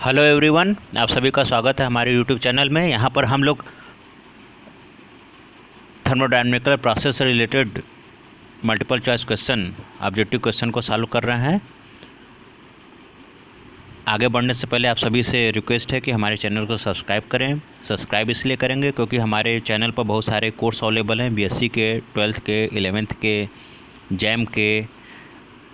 Hello everyone, आप सभी का स्वागत है हमारे यूट्यूब चैनल में। यहाँ पर हम लोग थर्मोडायनेमिकल प्रोसेस से related multiple choice question, objective question को सॉल्व कर रहे हैं। आगे बढ़ने से पहले आप सभी से रिक्वेस्ट है कि हमारे चैनल को सब्सक्राइब करें। सब्सक्राइब इसलिए करेंगे क्योंकि हमारे चैनल पर बहुत सारे कोर्स अवेलेबल हैं, बीएससी के, 12th के, 11th के, जैम के,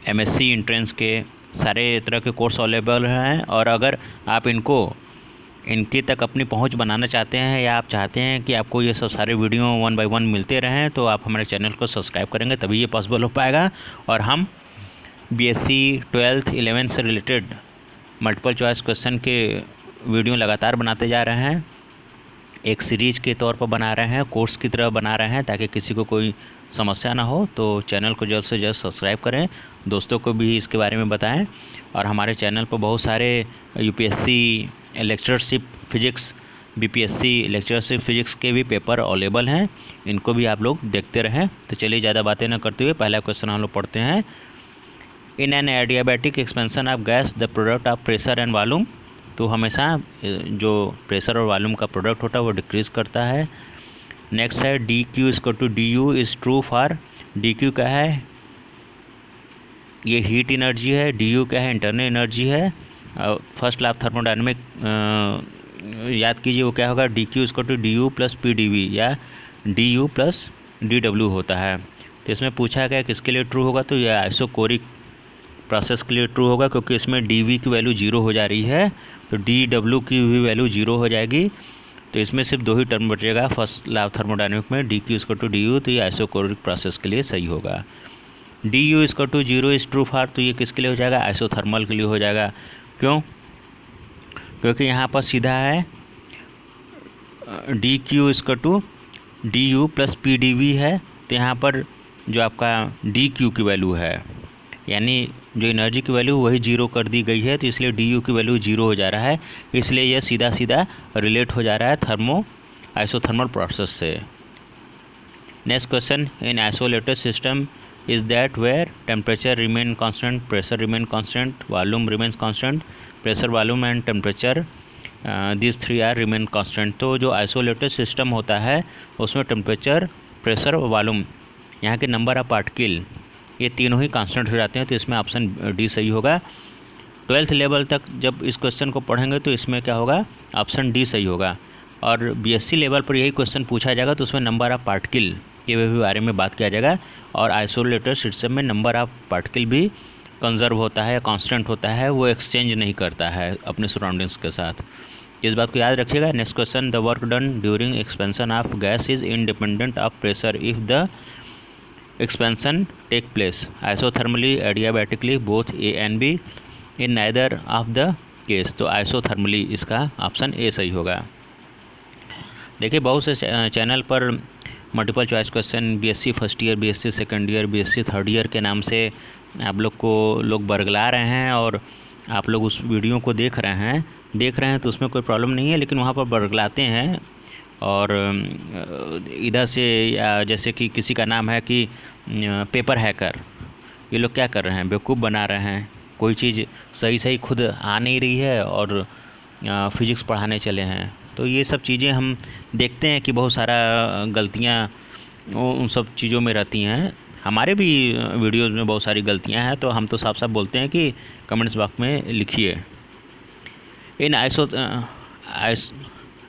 एमएससी एंट्रेंस के, सारे तरह के कोर्स अवेलेबल हैं। और अगर आप इनके तक अपनी पहुंच बनाना चाहते हैं या आप चाहते हैं कि आपको ये सब सारे वीडियो 1 बाय 1 मिलते रहें, तो आप हमारे चैनल को सब्सक्राइब करेंगे, तभी ये पॉसिबल हो पाएगा। और हम बीएससी 12th 11th से रिलेटेड मल्टीपल चॉइस क्वेश्चन के वीडियो लगातार बनाते जा रहे हैं। एक सीरीज़ के तौर पर बना रहे हैं, कोर्स की तरह बना रहे हैं, ताकि किसी को कोई समस्या ना हो। तो चैनल को जल्द से जल्द सब्सक्राइब करें, दोस्तों को भी इसके बारे में बताएं। और हमारे चैनल पर बहुत सारे UPSC lectureship physics, BPSC lectureship physics के भी पेपर अवेलेबल हैं, इनको भी आप लोग देखते रहें। तो चलिए ज़्यादा बातें ना करते हुए पहला क्वेश्चन हम लोग पढ़ते हैं। In an adiabatic expansion of gas the product of pressure and volume. तो हमेशा जो प्रेशर और वॉल्यूम का प्रोडक्ट होता है वो डिक्रीज़ करता है। नेक्स्ट है D Q equal to D U is true for. D Q क्या है? ये हीट एनर्जी है। डी यू क्या है? इंटरनल एनर्जी है। फर्स्ट लॉ ऑफ थर्मोडायनेमिक याद कीजिए, वो क्या होगा? D Q equal to D U plus P D V, या D U plus D W होता है। तो इसमें पूछा गया किसके लिए ट्रू होगा, तो यह आइसोकोरिक प्रोसेस के लिए ट्रू होगा, क्योंकि इसमें डी वी की वैल्यू 0 हो जा रही है, तो डी डब्ल्यू की भी वैल्यू 0 हो जाएगी। तो इसमें सिर्फ दो ही टर्म बचेगा फर्स्ट लॉ ऑफ थर्मोडायनेमिक में, D Q equal to D U, तो ये आइसोकोरिक प्रोसेस के लिए सही होगा। D U equal to 0 is true for, तो ये किसके लिए हो जाएगा? आइसोथर्मल के लिए हो जाएगा। क्यों? क्योंकि यहाँ पर सीधा है D Q equal to D U plus P D V है, तो यहाँ पर जो आपका डी क्यू की वैल्यू है, यानी जो एनर्जी की वैल्यू वही 0 कर दी गई है, तो इसलिए डी यू की वैल्यू 0 हो जा रहा है। इसलिए यह सीधा सीधा रिलेट हो जा रहा है आइसोथर्मल प्रोसेस से। Next question, in isolated system is that where temperature remain constant, pressure remain constant, volume remains constant, pressure, volume and temperature this 3 are remain constant. तो जो आइसोलेटेड सिस्टम होता है उसमें टेम्परेचर, प्रेशर और volume, यहाँ के number of particle, ये तीनों ही कांस्टेंट हो जाते हैं। तो इसमें ऑप्शन डी सही होगा। 12th लेवल तक जब इस क्वेश्चन को पढ़ेंगे तो इसमें क्या होगा? ऑप्शन डी सही होगा। और बीएससी लेवल पर यही क्वेश्चन पूछा जाएगा, तो उसमें नंबर ऑफ पार्टिकल के भी बारे में बात किया जाएगा। और आइसोलेटेड सिस्टम में नंबर ऑफ पार्टिकल भी कंजर्व होता है, कांस्टेंट होता है, वो एक्सचेंज नहीं करता है अपने सराउंडिंग्स के साथ। इस बात को याद रखिएगा। Next question, the work done during expansion of gas is independent of pressure if the expansion take place isothermally, adiabatically, both A and B, in neither of the case। तो isothermally इसका option A सही होगा। देखिए बहुत से channel पर multiple choice question BSc first year, BSc second year, BSc third year के नाम से आप लोग बरगला रहे हैं, और आप लोग उस वीडियो को देख रहे हैं तो उसमें कोई प्रॉब्लम नहीं है, लेकिन वहाँ पर बरगलाते हैं। और इधर से जैसे कि किसी का नाम है कि पेपर हैकर, ये लोग क्या कर रहे हैं? बेवकूफ़ बना रहे हैं। कोई चीज़ सही खुद आ नहीं रही है और फिजिक्स पढ़ाने चले हैं। तो ये सब चीज़ें हम देखते हैं कि बहुत सारा गलतियाँ उन सब चीज़ों में रहती हैं। हमारे भी वीडियोज़ में बहुत सारी गलतियाँ हैं, तो हम तो साफ साफ बोलते हैं कि कमेंट्स बॉक्स में लिखिए। In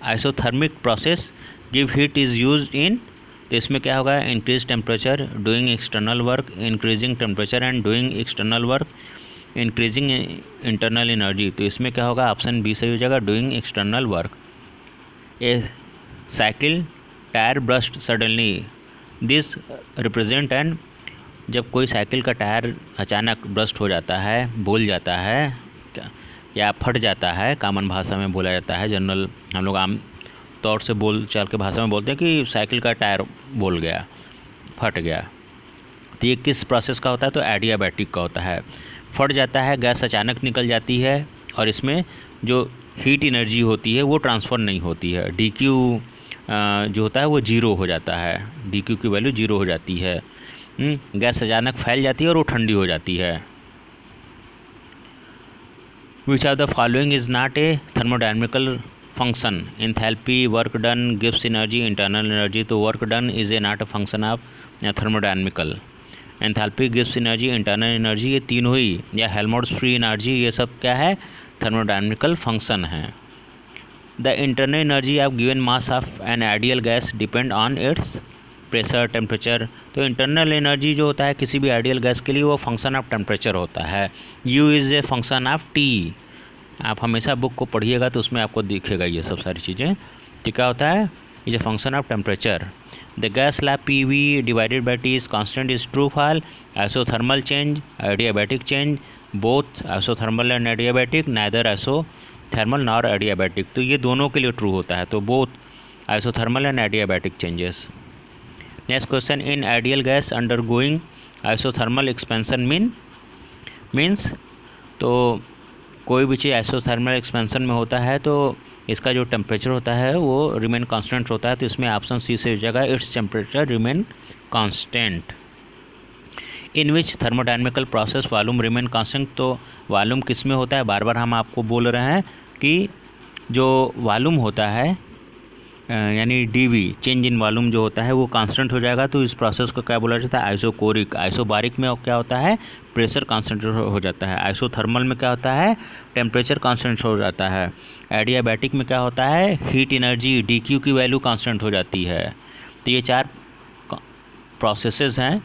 isothermic process give heat is used in, तो इसमें क्या होगा? Increase temperature, doing external work, increasing temperature and doing external work, increasing internal energy. तो इसमें क्या होगा? ऑप्शन बी सही हो जाएगा, doing external work. A cycle tyre burst suddenly, this represent and, जब कोई साइकिल का टायर अचानक ब्रस्ट हो जाता है, बोल जाता है या फट जाता है, कॉमन भाषा में बोला जाता है, जनरल हम लोग आम तौर से बोल चाल के भाषा में बोलते हैं कि साइकिल का टायर बोल गया, फट गया। तो ये किस प्रोसेस का होता है? तो एडियाबैटिक का होता है। फट जाता है, गैस अचानक निकल जाती है, और इसमें जो हीट एनर्जी होती है वो ट्रांसफ़र नहीं होती है। डी क्यू जो होता है वो 0 हो जाता है, डी क्यू की वैल्यू 0 हो जाती है। गैस अचानक फैल जाती है और वो ठंडी हो जाती है। Which of the following is not a thermodynamical function? Enthalpy, work done, गिव्स एनर्जी, इंटरनल एनर्जी। तो work done is a not a function of thermodynamical. Enthalpy, गिव्स एनर्जी, इंटरनल एनर्जी, ये तीनों ही, या हेल्महोल्ट्ज़ फ्री एनर्जी, ये सब क्या है? थर्मोडायनेमिकल फंक्शन है। The internal energy of given mass of N ideal gas depend on it's pressure, temperature. तो इंटरनल एनर्जी जो होता है किसी भी आइडियल गैस के लिए वो फंक्शन ऑफ टेम्परेचर होता है। U is a function of T। आप हमेशा बुक को पढ़िएगा तो उसमें आपको दिखेगा ये सब सारी चीज़ें। तो क्या होता है? Is a function of temperature. The gas lab PV divided by T is constant is true fall. Isothermal change, adiabatic change, both isothermal and adiabatic, neither isothermal nor adiabatic. तो ये दोनों के लिए ट्रू होता है, तो both isothermal and adiabatic changes. Next question, in ideal gas undergoing isothermal expansion means. तो कोई भी चीज़ आइसोथर्मल एक्सपेंशन में होता है तो इसका जो टेम्परेचर होता है वो रिमेन कांस्टेंट होता है। तो इसमें ऑप्शन सी से हो जाएगा, its temperature remain constant. In which thermodynamical process volume remain constant. तो वॉल्यूम किस में होता है? बार बार हम आपको बोल रहे हैं कि जो वॉल्यूम होता है यानी DV, चेंज इन वॉल्यूम जो होता है वो कांस्टेंट हो जाएगा। तो इस प्रोसेस को क्या बोला जाता है? आइसोकोरिक। आइसोबारिक में क्या होता है? प्रेशर कांस्टेंट हो जाता है। आइसोथर्मल में क्या होता है? टेम्परेचर कांस्टेंट हो जाता है। एडियाबैटिक में क्या होता है? हीट एनर्जी DQ की वैल्यू कांस्टेंट हो जाती है। तो ये 4 प्रोसेसेस हैं।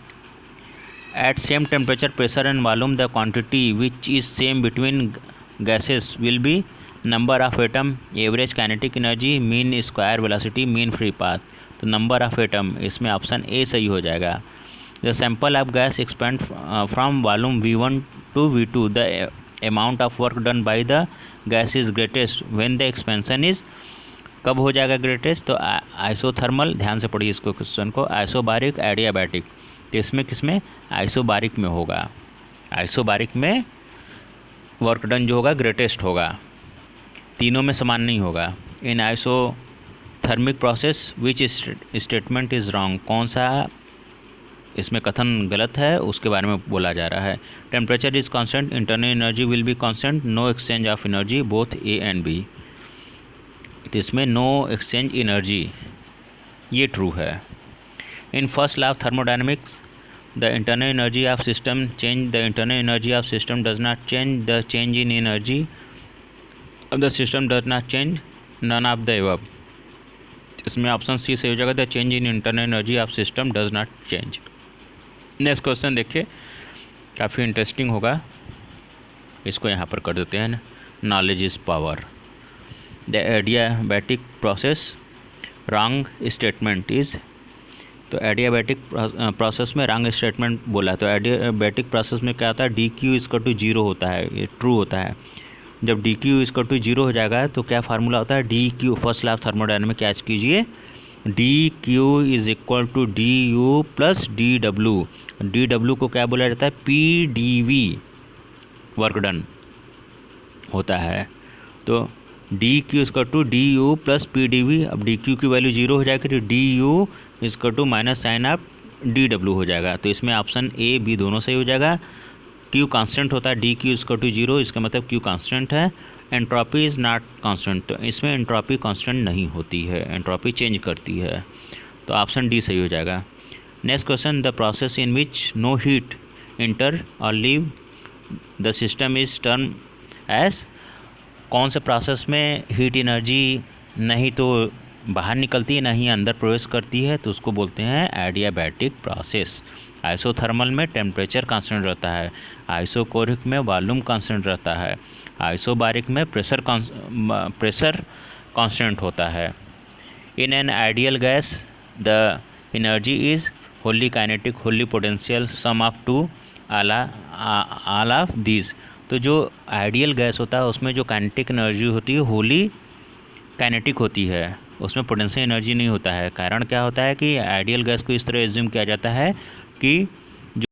At same temperature, pressure and volume the quantity which is same between gases will be number of atom, average kinetic energy, mean square velocity, mean free path. तो number of atom, इसमें option A सही हो जाएगा। The sample of gas expand from volume V1 to V2, the amount of work done by the gas is greatest when the expansion is. कब हो जाएगा greatest? तो isothermal, ध्यान से पढ़िए इसको क्वेश्चन को, आइसोबारिक, एडियाबैटिक। तो इसमें किसमें? आइसोबारिक में होगा। आइसोबारिक में वर्क डन जो होगा ग्रेटेस्ट होगा, तीनों में समान नहीं होगा। In isothermic process which statement is wrong. कौन सा इसमें कथन गलत है उसके बारे में बोला जा रहा है। Temperature is constant, internal energy will be constant, no exchange of energy both A and B। तो इसमें नो एक्सचेंज एनर्जी, ये ट्रू है। In first law of thermodynamics the internal energy of system change, the internal energy of system does not change, the change in energy of the system does not change, none of the above. इसमें option C से हो जाएगा, the change in internal energy of system does not change. Next question देखिए, काफ़ी interesting होगा, इसको यहाँ पर कर देते हैं। Knowledge is power. The adiabatic process wrong statement is. तो एडियाबैटिक प्रोसेस में रॉन्ग स्टेटमेंट बोला। तो एडियाबैटिक प्रोसेस में क्या होता है? DQ इक्वल टू 0 होता है, ये ट्रू होता है। जब DQ इक्वल टू 0 हो जाएगा तो क्या फार्मूला होता है? DQ, first law of thermodynamics catch कीजिए, DQ is equal to DU plus DW। DW को क्या बोला जाता है? PdV, वर्क डन होता है। तो DQ equal to DU plus PdV। अब DQ की वैल्यू 0 हो जाएगी तो DU equal to minus sign of DW हो जाएगा। तो इसमें ऑप्शन A B दोनों सही हो जाएगा। Q कांस्टेंट होता है, DQ इक्वल टू 0, इसका मतलब Q कांस्टेंट है। एंट्रोपी इज़ नॉट कांस्टेंट, तो इसमें एंट्रोपी कांस्टेंट नहीं होती है, एंट्रोपी चेंज करती है। तो ऑप्शन D सही हो जाएगा। Next question, the process in which no heat enter or leave the system is term as. कौन से प्रोसेस में हीट एनर्जी नहीं तो बाहर निकलती है, नहीं अंदर प्रवेश करती है, तो उसको बोलते हैं एडियाबैटिक प्रोसेस। आइसोथर्मल में टेम्परेचर कांस्टेंट रहता है, आइसोकोरिक में वॉल्यूम कांस्टेंट रहता है, आइसोबारिक में प्रेशर कांस्टेंट होता है। In an ideal gas the energy is wholly kinetic, wholly potential, sum of two all of these. तो जो आइडियल गैस होता है उसमें जो काइनेटिक एनर्जी होती है होली काइनेटिक होती है, उसमें पोटेंशियल एनर्जी नहीं होता है। कारण क्या होता है कि आइडियल गैस को इस तरह एज्यूम किया जाता है कि